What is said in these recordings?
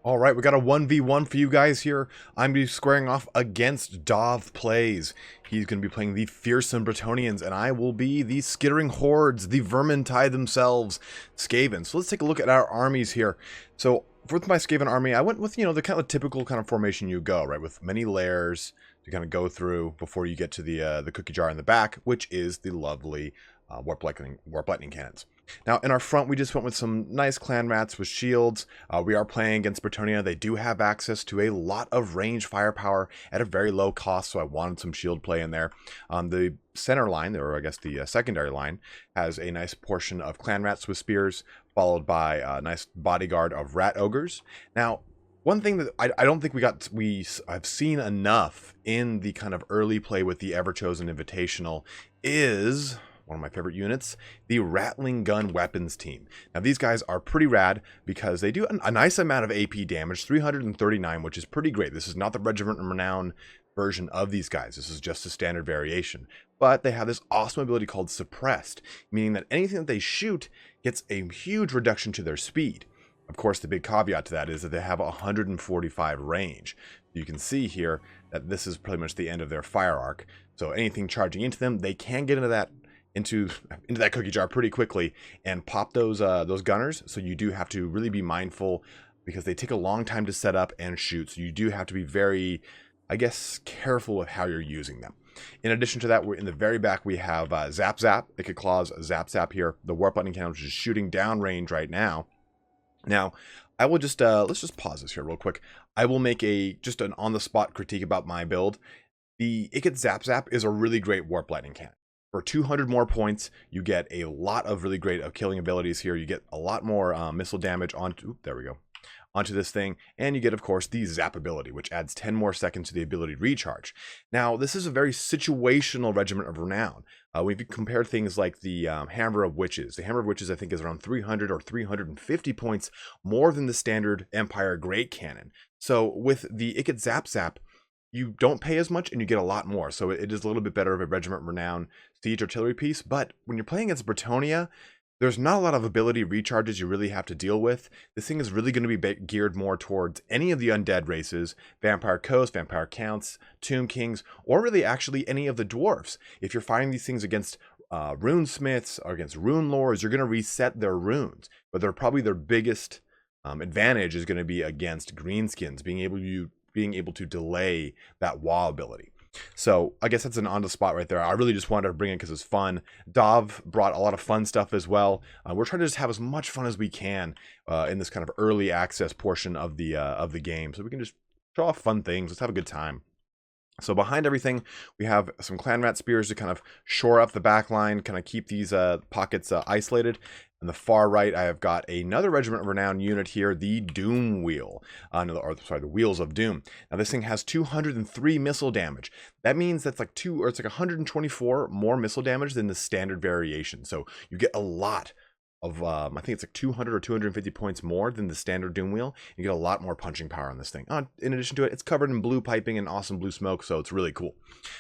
All right, we got a 1v1 for you guys here. I'm going to be squaring off against DahvPlays. He's going to be playing the fearsome Bretonnians, and I will be the skittering hordes, the vermintide themselves, Skaven. So let's take a look at our armies here. So with my Skaven army, I went with, the kind of typical kind of formation you go, right? With many layers to kind of go through before you get to the cookie jar in the back, which is the lovely warp lightning cannons. Now, in our front, we just went with some nice clan rats with shields. We are playing against Bretonnia. They do have access to a lot of range firepower at a very low cost, so I wanted some shield play in there. The center line, or I guess the secondary line, has a nice portion of clan rats with spears, followed by a nice bodyguard of rat ogres. Now, one thing that I don't think I've seen enough in the kind of early play with the Ever-Chosen Invitational is one of my favorite units, the Rattling Gun Weapons team. Now these guys are pretty rad because they do a nice amount of AP damage, 339, which is pretty great. This is not the Regiment and Renown version of these guys. This is just a standard variation. But they have this awesome ability called Suppressed, meaning that anything that they shoot gets a huge reduction to their speed. Of course, the big caveat to that is that they have 145 range. You can see here that this is pretty much the end of their fire arc. So anything charging into them, they can get into that cookie jar pretty quickly and pop those gunners. So you do have to really be mindful because they take a long time to set up and shoot. So you do have to be very, I guess, careful with how you're using them. In addition to that, we're in the very back, we have Zap Zap. It could claws Zap Zap here. The warp lightning cannon, which is shooting down range right now. Now, I will just, let's just pause this here real quick. I will make just an on-the-spot critique about my build. The Ikit Zap Zap is a really great warp lightning cannon. For 200 more points, you get a lot of really great killing abilities here. You get a lot more missile damage onto this thing. And you get, of course, the Zap ability, which adds 10 more seconds to the ability to recharge. Now, this is a very situational Regiment of Renown. We've compared things like the Hammer of Witches. The Hammer of Witches, I think, is around 300 or 350 points more than the standard Empire Great Cannon. So with the Ikit Zap Zap, you don't pay as much and you get a lot more. So it is a little bit better of a Regiment Renown siege artillery piece. But when you're playing against Bretonnia, there's not a lot of ability recharges you really have to deal with. This thing is really going to be geared more towards any of the undead races, Vampire Coast, Vampire Counts, Tomb Kings, or really actually any of the dwarfs. If you're fighting these things against runesmiths or against rune lords, you're going to reset their runes. But they're probably their biggest advantage is going to be against greenskins, being able to delay that wall ability. So I guess that's an on the spot right there. I really just wanted to bring it because it's fun. Dav brought a lot of fun stuff as well. We're trying to just have as much fun as we can in this kind of early access portion of the game, so we can just show off fun things. Let's have a good time. So behind everything, we have some clan rat spears to kind of shore up the back line, kind of keep these pockets isolated. On the far right, I have got another Regiment of Renown unit here, the Doom Wheel, the Wheels of Doom. Now this thing has 203 missile damage. That means that's like 124 more missile damage than the standard variation. So you get a lot of, I think it's like 200 or 250 points more than the standard Doom Wheel. You get a lot more punching power on this thing. In addition to it, it's covered in blue piping and awesome blue smoke, so it's really cool.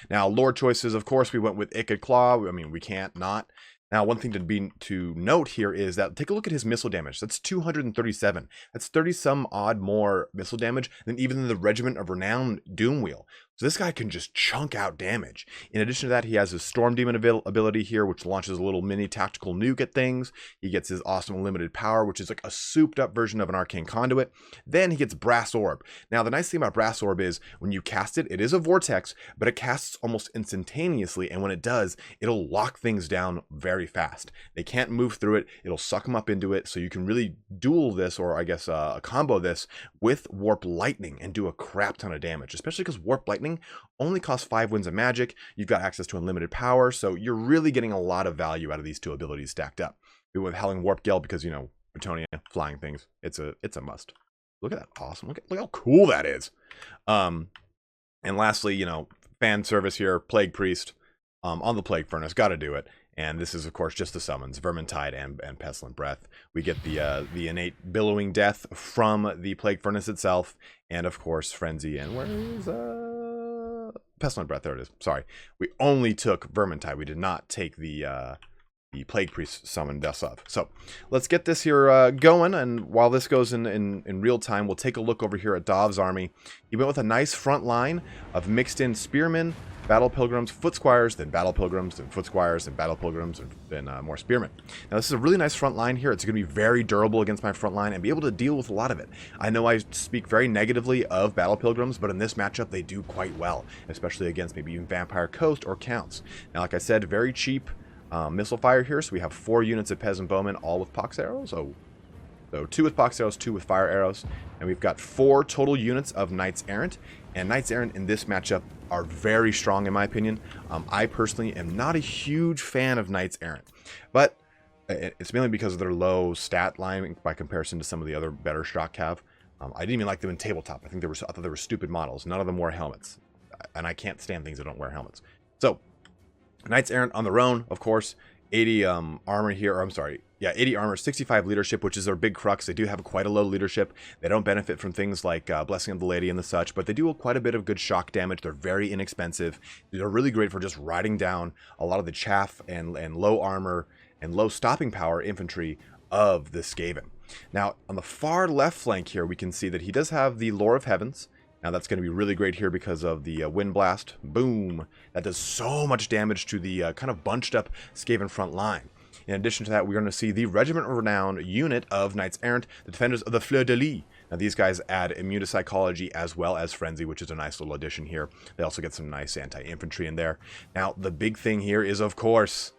Now, lore choices, of course, we went with Ikit Claw. I mean, we can't not. Now, one thing to note here is that take a look at his missile damage. That's 237. That's 30 some odd more missile damage than even the Regiment of Renown Doom Wheel. So this guy can just chunk out damage. In addition to that, he has his Storm Demon ability here, which launches a little mini tactical nuke at things. He gets his awesome unlimited power, which is like a souped up version of an arcane conduit. Then he gets Brass Orb. Now, the nice thing about Brass Orb is when you cast it, it is a vortex, but it casts almost instantaneously. And when it does, it'll lock things down very fast. They can't move through it. It'll suck them up into it. So you can really duel this, or I guess combo this with Warp Lightning and do a crap ton of damage, especially because Warp Lightning only costs 5 winds of magic. You've got access to unlimited power, so you're really getting a lot of value out of these two abilities stacked up. We went with Howling Warp Gale because, Bretonnia, flying things, it's a must. Look at that, awesome. Look how cool that is. And lastly, fan service here, Plague Priest on the Plague Furnace, got to do it. And this is, of course, just the summons, Vermintide and Pestilent Breath. We get the innate Billowing Death from the Plague Furnace itself, and, of course, Frenzy. And where is Pestilent Breath? There it is. Sorry. We only took Vermintide. We did not take the the Plague Priest summoned us up. So let's get this here going, and while this goes in real time, we'll take a look over here at Dav's army. He went with a nice front line of mixed in spearmen, battle pilgrims, foot squires, then battle pilgrims, then foot squires, then battle pilgrims, and then more spearmen. Now this is a really nice front line here. It's going to be very durable against my front line and be able to deal with a lot of it. I know I speak very negatively of battle pilgrims, but in this matchup they do quite well, especially against maybe even Vampire Coast or Counts. Now like I said, very cheap missile fire here, so we have 4 units of peasant bowmen, all with pox arrows. So 2 with pox arrows, 2 with fire arrows, and we've got 4 total units of knights errant. And knights errant in this matchup are very strong in my opinion. I personally am not a huge fan of knights errant, but it's mainly because of their low stat line by comparison to some of the other better shock cav. I didn't even like them in tabletop. I thought they were stupid models. None of them wore helmets, and I can't stand things that don't wear helmets. So knights errant on their own, of course, 80 armor here, or I'm sorry, yeah, 80 armor, 65 leadership, which is their big crux. They do have quite a low leadership. They don't benefit from things like Blessing of the Lady and the such, but they do quite a bit of good shock damage. They're very inexpensive. They're really great for just riding down a lot of the chaff and low armor and low stopping power infantry of the Skaven. Now, on the far left flank here, we can see that he does have the Lore of Heavens. Now that's going to be really great here because of the Wind Blast. Boom! That does so much damage to the kind of bunched up Skaven front line. In addition to that, we're going to see the Regiment of Renown unit of Knights Errant, the Defenders of the Fleur de Lis. Now these guys add Immune to Psychology as well as Frenzy, which is a nice little addition here. They also get some nice anti-infantry in there. Now the big thing here is, of course,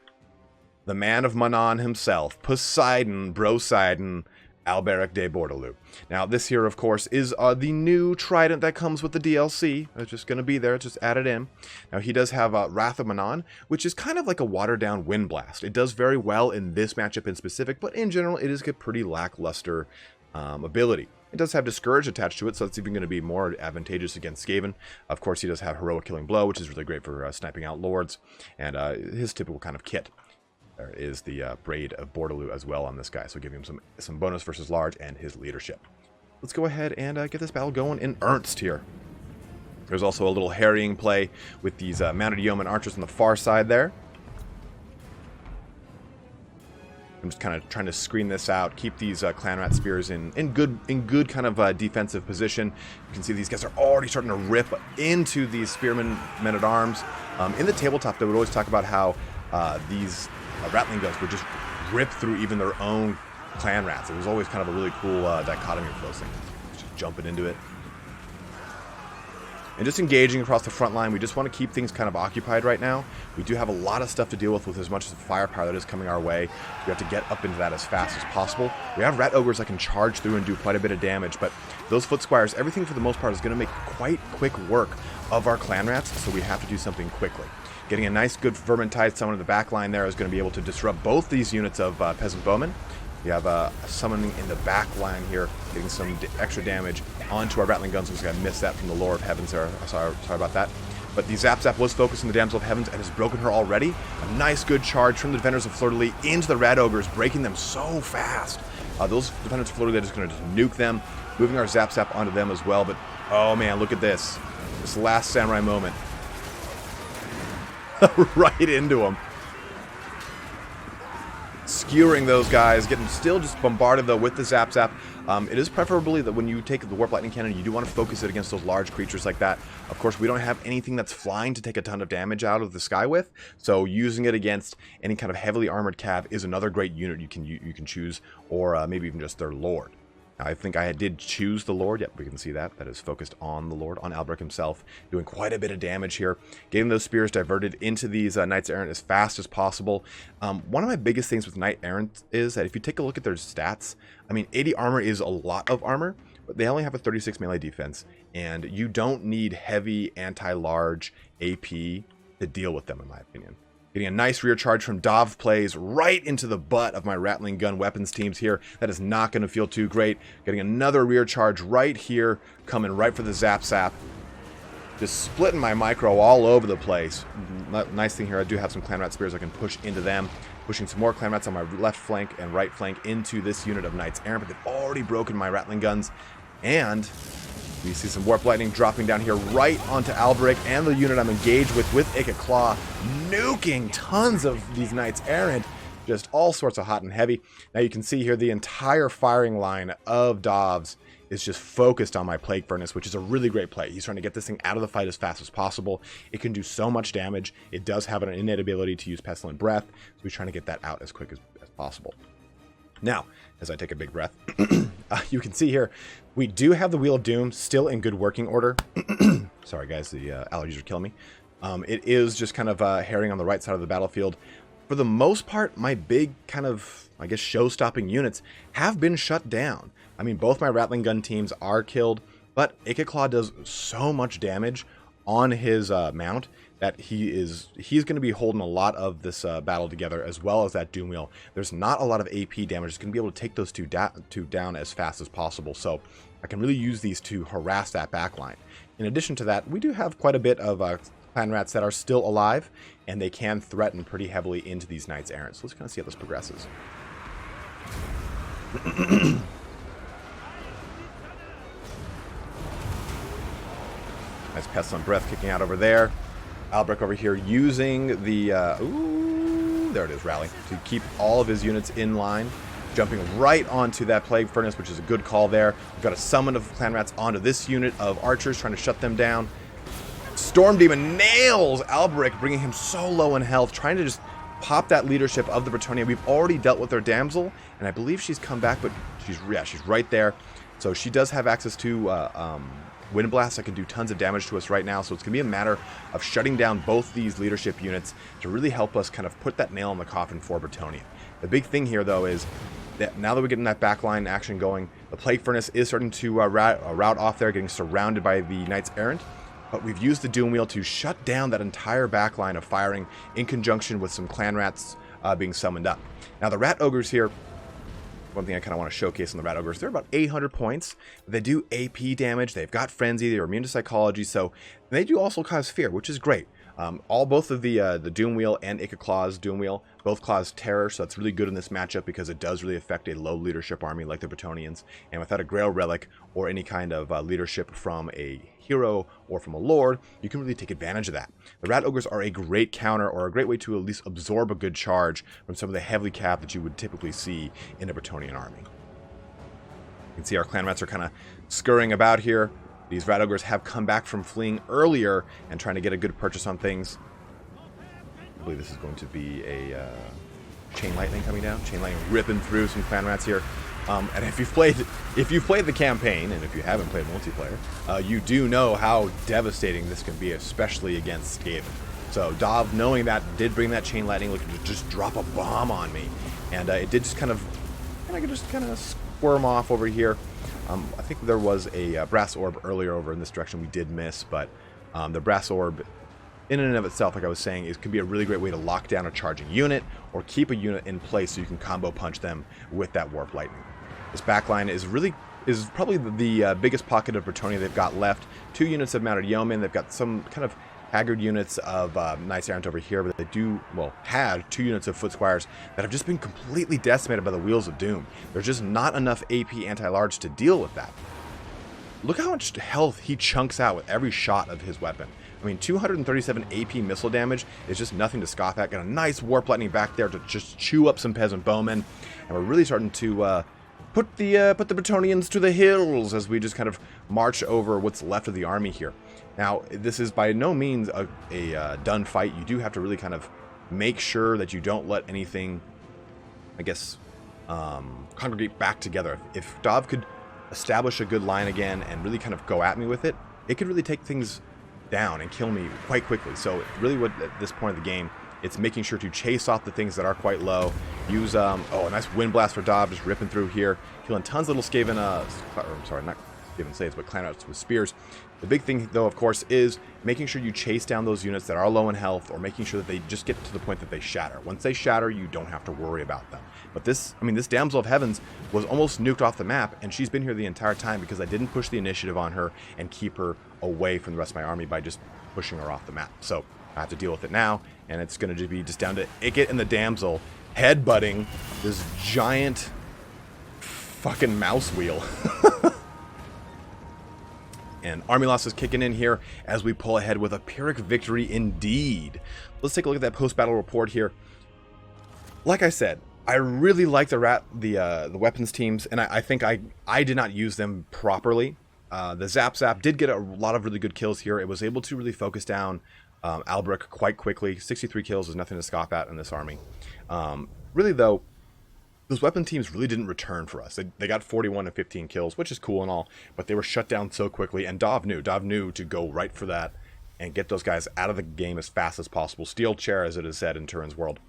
the man of Manon himself, Poseidon, Broseidon, Alberic de Bordelou. Now this here, of course, is the new trident that comes with the DLC. It's just going to be there. It's just added in. Now he does have Wrath of Manon, which is kind of like a watered-down Wind Blast. It does very well in this matchup in specific, but in general, it is a pretty lackluster ability. It does have Discourage attached to it, so it's even going to be more advantageous against Skaven. Of course, he does have Heroic Killing Blow, which is really great for sniping out lords, and his typical kind of kit. There is the Braid of Bordelou as well on this guy, so give him some bonus versus large and his leadership. Let's go ahead and get this battle going in earnest here. There's also a little harrying play with these mounted yeoman archers on the far side there. I'm just kind of trying to screen this out, keep these clan rat spears in good kind of defensive position. You can see these guys are already starting to rip into these spearmen men at arms. In the tabletop, they would always talk about how these Ratling guns would just rip through even their own clan rats. It was always kind of a really cool dichotomy for those things. Just jumping into it. And just engaging across the front line, we just want to keep things kind of occupied right now. We do have a lot of stuff to deal with as much as the firepower that is coming our way. We have to get up into that as fast as possible. We have rat ogres that can charge through and do quite a bit of damage, but those foot squires, everything for the most part is going to make quite quick work of our clan rats, so we have to do something quickly. Getting a nice good Vermintide summon in the back line there is going to be able to disrupt both these units of peasant bowmen. We have a summoning in the back line here, getting some extra damage onto our Rattling guns. Looks like I missed that from the Lore of Heavens there. Sorry about that. But the Zap Zap was focused on the Damsel of Heavens and has broken her already. A nice good charge from the Defenders of Fleur de Lis into the Rat Ogres, breaking them so fast. Those Defenders of Fleur de Lis are just going to nuke them, moving our Zap Zap onto them as well. But, oh man, look at this. This last samurai moment. Right into them. Skewering those guys, getting still just bombarded though with the Zap Zap. It is preferably that when you take the Warp Lightning Cannon, you do want to focus it against those large creatures like that. Of course, we don't have anything that's flying to take a ton of damage out of the sky with, so using it against any kind of heavily armored cav is another great unit you can choose, or maybe even just their Lord. Now, I think I did choose the Lord. Yep, we can see that. That is focused on the Lord, on Albrecht himself, doing quite a bit of damage here. Getting those spears diverted into these Knights Errant as fast as possible. One of my biggest things with Knight Errant is that if you take a look at their stats, I mean, 80 armor is a lot of armor, but they only have a 36 melee defense, and you don't need heavy anti-large AP to deal with them, in my opinion. Getting a nice rear charge from DahvPlays right into the butt of my Rattling gun weapons teams here. That is not going to feel too great. Getting another rear charge right here, coming right for the Zap Zap. Just splitting my micro all over the place. Nice thing here, I do have some Clan Rat Spears I can push into them. Pushing some more Clan Rats on my left flank and right flank into this unit of Knights Errant, but they've already broken my Rattling guns. And you see some Warp Lightning dropping down here right onto Albrecht and the unit I'm engaged with Ikka Claw, nuking tons of these Knights Errant. just all sorts of hot and heavy. Now you can see here the entire firing line of Davs is just focused on my Plague Furnace, which is a really great play. He's trying to get this thing out of the fight as fast as possible. It can do so much damage. It does have an innate ability to use Pestilent Breath, so he's trying to get that out as quick as possible. Now, as I take a big breath, you can see here, we do have the Wheel of Doom still in good working order. Sorry guys, the allergies are killing me. It is just kind of herring on the right side of the battlefield. For the most part, my big kind of, I guess, show-stopping units have been shut down. I mean, both my Rattling Gun teams are killed, but Ikeclaw does so much damage on his mount that he's going to be holding a lot of this battle together, as well as that Doom Wheel. There's not a lot of AP damage. It's going to be able to take those two down as fast as possible, so I can really use these to harass that backline. In addition to that, we do have quite a bit of clan rats that are still alive, and they can threaten pretty heavily into these Knights Errant. So let's kind of see how this progresses. Nice Pestilent Breath kicking out over there. Albrecht over here using the, ooh, there it is, rally, to keep all of his units in line. Jumping right onto that Plague Furnace, which is a good call there. We've got a summon of clan rats onto this unit of archers, trying to shut them down. Storm Demon nails Albrecht, bringing him so low in health, trying to just pop that leadership of the Bretonnia. We've already dealt with their damsel, and I believe she's come back, but she's right there. So she does have access to Wind Blast that can do tons of damage to us right now, so it's going to be a matter of shutting down both these leadership units to really help us kind of put that nail in the coffin for Bretonnia. The big thing here, though, is that now that we're getting that backline action going, the Plague Furnace is starting to route off there, getting surrounded by the Knights Errant, but we've used the Doom Wheel to shut down that entire backline of firing in conjunction with some clan rats being summoned up. Now, the Rat Ogres here, one thing I kind of want to showcase on the Rat Ogres, they're about 800 points. They do AP damage. They've got Frenzy. They're immune to Psychology. So they do also cause Fear, which is great. Both of the Doom Wheel and Ikeclaw's Doom Wheel both cause Terror, so that's really good in this matchup because it does really affect a low leadership army like the Bretonnians. And without a Grail Relic or any kind of leadership from a hero or from a lord, you can really take advantage of that. The Rat Ogres are a great counter, or a great way to at least absorb a good charge from some of the heavily capped that you would typically see in a Bretonnian army. You can see our clan rats are kind of scurrying about here. These Rat Ogres have come back from fleeing earlier and trying to get a good purchase on things. I believe this is going to be a Chain Lightning coming down. Chain Lightning ripping through some clan rats here. And if you've played the campaign, and if you haven't played multiplayer, you do know how devastating this can be, especially against Skaven. So Dav, knowing that, did bring that Chain Lightning, looking to just drop a bomb on me, and it did just kind of squirm off over here. I think there was a Brass Orb earlier over in this direction we did miss, but the Brass Orb, in and of itself, like I was saying, it can be a really great way to lock down a charging unit or keep a unit in place so you can combo punch them with that Warp Lightning. This backline is probably the biggest pocket of Bretonnia they've got left. 2 units of Mounted Yeomen. They've got some kind of haggard units of Knights Errant over here, but they had 2 units of Foot Squires that have just been completely decimated by the Wheels of Doom. There's just not enough AP anti-large to deal with that. Look how much health he chunks out with every shot of his weapon. I mean, 237 AP missile damage is just nothing to scoff at. Got a nice Warp Lightning back there to just chew up some peasant bowmen, and we're really starting to put the Bretonnians to the hills as we just kind of march over what's left of the army here. Now, this is by no means a done fight. You do have to really kind of make sure that you don't let anything, I guess, congregate back together. If Dav could establish a good line again and really kind of go at me with it, it could really take things down and kill me quite quickly. So really what, at this point of the game, it's making sure to chase off the things that are quite low. Use, a nice Wind Blast for Dav, just ripping through here. Killing tons of little Skaven, I'm sorry, not Skaven Slaves, but clan rats with spears. The big thing, though, of course, is making sure you chase down those units that are low in health, or making sure that they just get to the point that they shatter. Once they shatter, you don't have to worry about them. But this Damsel of Heavens was almost nuked off the map, and she's been here the entire time because I didn't push the initiative on her and keep her away from the rest of my army by just pushing her off the map. So I have to deal with it now, and it's going to be just down to Ikit and the Damsel headbutting this giant fucking mouse wheel. And army loss is kicking in here as we pull ahead with a Pyrrhic victory indeed. Let's take a look at that post-battle report here. Like I said, I really like the weapons teams, and I think I did not use them properly. The Zap did get a lot of really good kills here. It was able to really focus down Albrecht quite quickly. 63 kills is nothing to scoff at in this army. Really, though, those weapon teams really didn't return for us. They got 41 and 15 kills, which is cool and all, but they were shut down so quickly, and Dav knew to go right for that and get those guys out of the game as fast as possible. Steel chair, as it is said in Turin's world.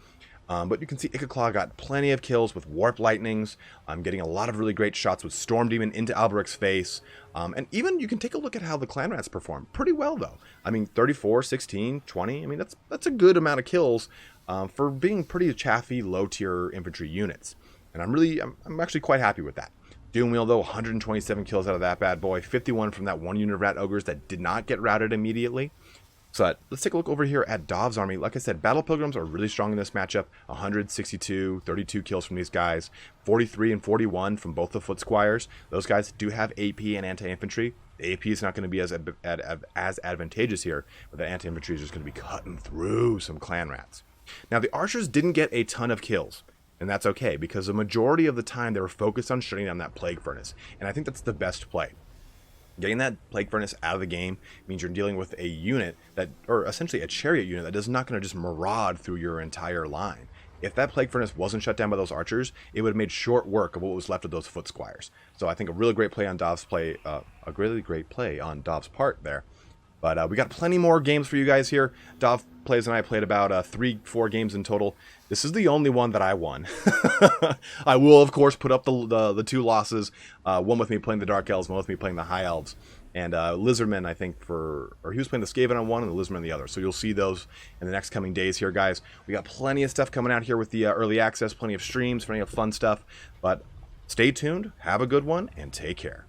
But you can see Ikaclaw got plenty of kills with Warp Lightnings. Getting a lot of really great shots with Storm Demon into Albrecht's face. And even you can take a look at how the Clan Rats perform. Pretty well, though. I mean, 34, 16, 20. I mean, that's a good amount of kills for being pretty chaffy, low-tier infantry units. And I'm actually quite happy with that. Doomwheel, though, 127 kills out of that bad boy. 51 from that one unit of Rat Ogres that did not get routed immediately. So let's take a look over here at Dav's army. Like I said, Battle Pilgrims are really strong in this matchup. 162, 32 kills from these guys. 43 and 41 from both the Foot Squires. Those guys do have AP and anti-infantry. The AP is not going to be as advantageous here, but the anti-infantry is just going to be cutting through some Clan Rats. Now, the Archers didn't get a ton of kills, and that's okay, because the majority of the time they were focused on shutting down that Plague Furnace, and I think that's the best play. Getting that Plague Furnace out of the game means you're dealing with a unit or essentially a chariot unit that is not going to just maraud through your entire line. If that Plague Furnace wasn't shut down by those archers, it would have made short work of what was left of those Foot Squires. So I think a really great play on Dav's part there. But we got plenty more games for you guys here. DahvPlays and I played about 3-4 games in total. This is the only one that I won. I will, of course, put up the 2 losses. One with me playing the Dark Elves, one with me playing the High Elves. And Lizardman, I think, he was playing the Skaven on one and the Lizardman on the other. So you'll see those in the next coming days here, guys. We got plenty of stuff coming out here with the early access, plenty of streams, plenty of fun stuff. But stay tuned, have a good one, and take care.